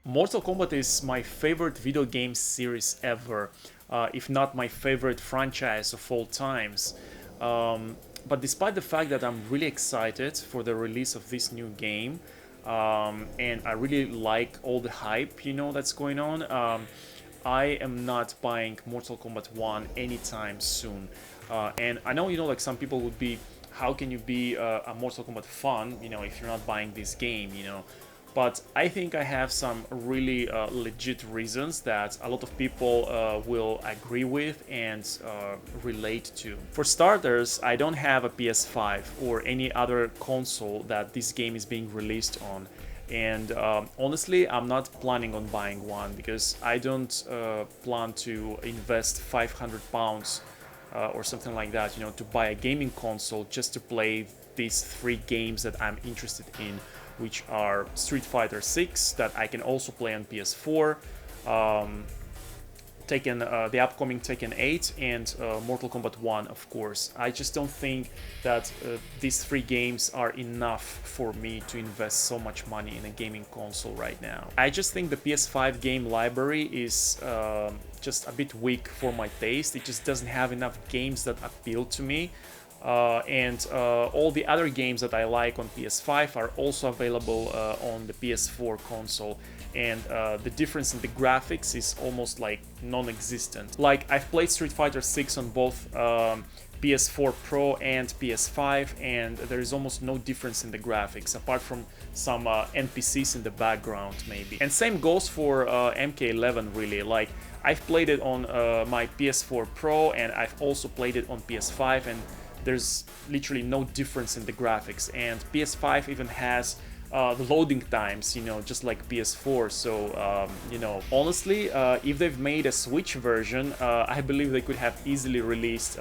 Mortal Kombat is my favorite video game series ever, if not my favorite franchise of all times. But despite the fact that I'm really excited for the release of this new game, and I really like all the hype, that's going on, I am not buying Mortal Kombat 1 anytime soon. And I know, like some people would be, how can you be a Mortal Kombat fan, if you're not buying this game. But I think I have some really legit reasons that a lot of people will agree with and relate to. For starters, I don't have a PS5 or any other console that this game is being released on. And honestly, I'm not planning on buying one because I don't plan to invest £500 or something like that, to buy a gaming console just to play these three games that I'm interested in, which are Street Fighter 6 that I can also play on PS4, the upcoming Tekken 8, and Mortal Kombat 1, of course. I just don't think that these three games are enough for me to invest so much money in a gaming console right now. I just think the PS5 game library is just a bit weak for my taste. It just doesn't have enough games that appeal to me. And all the other games that I like on PS5 are also available on the PS4 console, and the difference in the graphics is almost like non-existent. Like, I've played Street Fighter 6 on both PS4 Pro and PS5, and there is almost no difference in the graphics apart from some NPCs in the background maybe. And same goes for MK11 really. Like, I've played it on my PS4 Pro, and I've also played it on PS5, and there's literally no difference in the graphics, and PS5 even has the loading times, just like PS4. So, honestly, if they've made a Switch version, I believe they could have easily released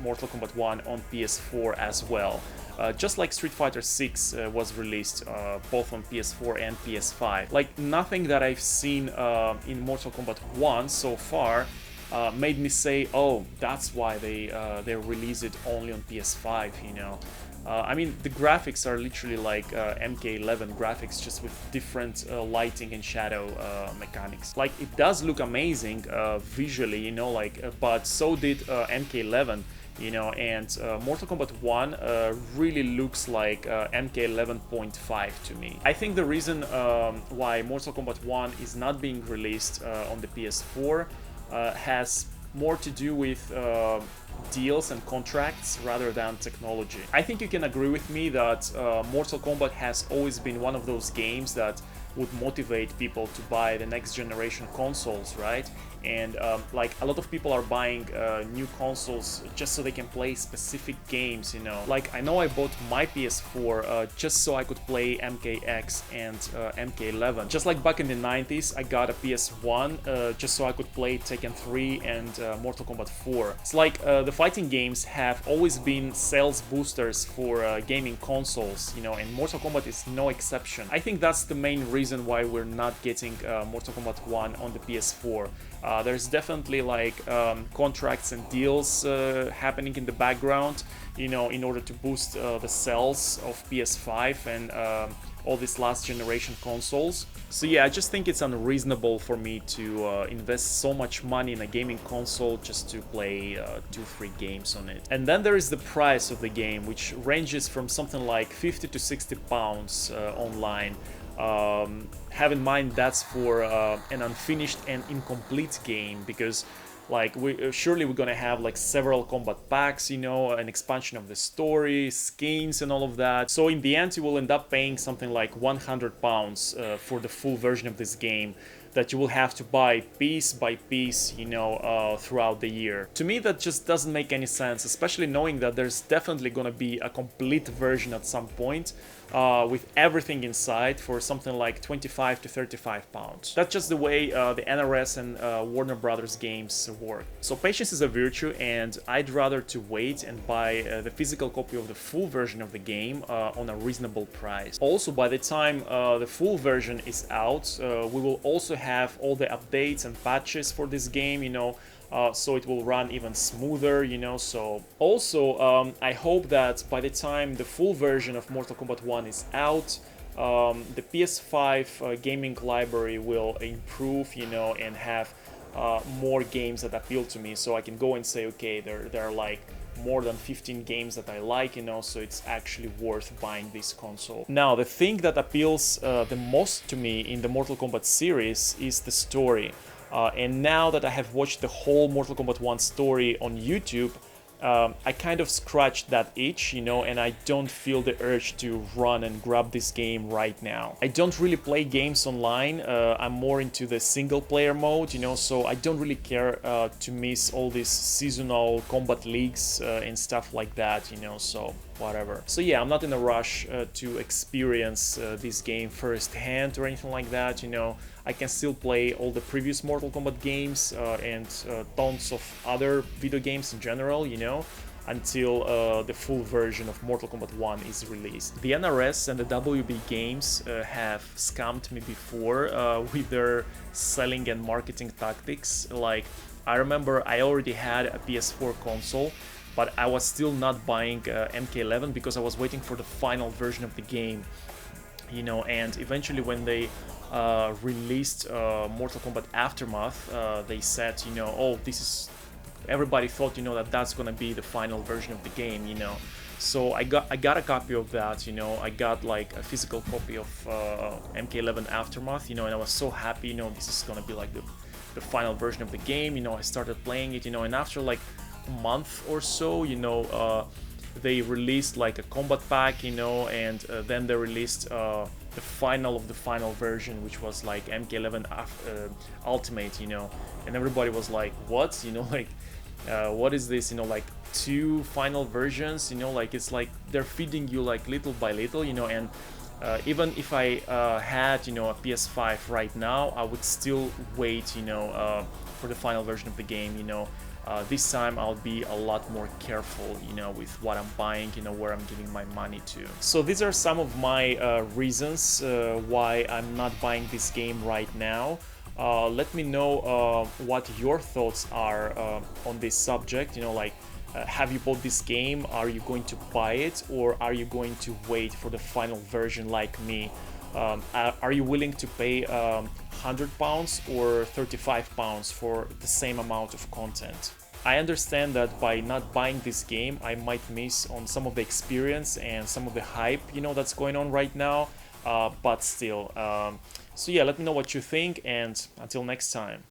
Mortal Kombat 1 on PS4 as well. Just like Street Fighter 6 was released both on PS4 and PS5. Like, nothing that I've seen in Mortal Kombat 1 so far made me say, oh, that's why they release it only on PS5. I mean, the graphics are literally like MK11 graphics, just with different lighting and shadow mechanics. Like, it does look amazing visually, but so did MK11. And Mortal Kombat 1 really looks like MK11.5 to me. I think the reason why Mortal Kombat 1 is not being released on the PS4 has more to do with deals and contracts rather than technology. I think you can agree with me that Mortal Kombat has always been one of those games that would motivate people to buy the next generation consoles, right? And like, a lot of people are buying new consoles just so they can play specific games. Like, I know I bought my PS4 just so I could play MKX and MK11. Just like back in the 90s, I got a PS1 just so I could play Tekken 3 and Mortal Kombat 4. It's like the fighting games have always been sales boosters for gaming consoles, and Mortal Kombat is no exception. I think that's the main reason why we're not getting Mortal Kombat 1 on the PS4. There's definitely like contracts and deals happening in the background, in order to boost the sales of PS5 and all these last generation consoles. So yeah, I just think it's unreasonable for me to invest so much money in a gaming console just to play 2-3 games on it. And then there is the price of the game, which ranges from something like 50 to 60 pounds online. Have in mind that's for an unfinished and incomplete game, because like surely we're gonna have like several combat packs, an expansion of the story, skins and all of that. So in the end you will end up paying something like £100 for the full version of this game that you will have to buy piece by piece, throughout the year. To me, that just doesn't make any sense, especially knowing that there's definitely gonna be a complete version at some point with everything inside for something like 25 to 35 pounds. That's just the way the NRS and Warner Brothers games work. So patience is a virtue, and I'd rather to wait and buy the physical copy of the full version of the game on a reasonable price. Also, by the time the full version is out, we will also have all the updates and patches for this game, so it will run even smoother, So also, I hope that by the time the full version of Mortal Kombat 1 is out, the PS5 gaming library will improve, and have more games that appeal to me, so I can go and say, okay, there are like more than 15 games that I like, so it's actually worth buying this console. Now, the thing that appeals the most to me in the Mortal Kombat series is the story. And now that I have watched the whole Mortal Kombat 1 story on YouTube, I kind of scratched that itch, and I don't feel the urge to run and grab this game right now. I don't really play games online. I'm more into the single player mode, so I don't really care to miss all these seasonal combat leagues and stuff like that, so whatever. So yeah, I'm not in a rush to experience this game firsthand or anything like that, I can still play all the previous Mortal Kombat games and tons of other video games in general, until the full version of Mortal Kombat 1 is released. The NRS and the WB games have scammed me before with their selling and marketing tactics. Like, I remember I already had a PS4 console, but I was still not buying MK11 because I was waiting for the final version of the game, and eventually when they released Mortal Kombat Aftermath, they said, oh, this is, everybody thought, that that's gonna be the final version of the game, so I got a copy of that, I got like a physical copy of MK11 Aftermath, and I was so happy, this is gonna be like the final version of the game, I started playing it, and after like a month or so, they released like a combat pack, and then they released the final of the final version, which was like MK11 Ultimate, and everybody was like, what, like, what is this, like 2 final versions, like it's like they're feeding you like little by little, and even if I had, a PS5 right now, I would still wait, for the final version of the game, this time I'll be a lot more careful, with what I'm buying, where I'm giving my money to. So these are some of my reasons why I'm not buying this game right now. Let me know what your thoughts are on this subject, like, have you bought this game? Are you going to buy it, or are you going to wait for the final version like me? Are you willing to pay £100 or £35 for the same amount of content? I understand that by not buying this game, I might miss on some of the experience and some of the hype, that's going on right now, but still. So yeah, let me know what you think, and until next time.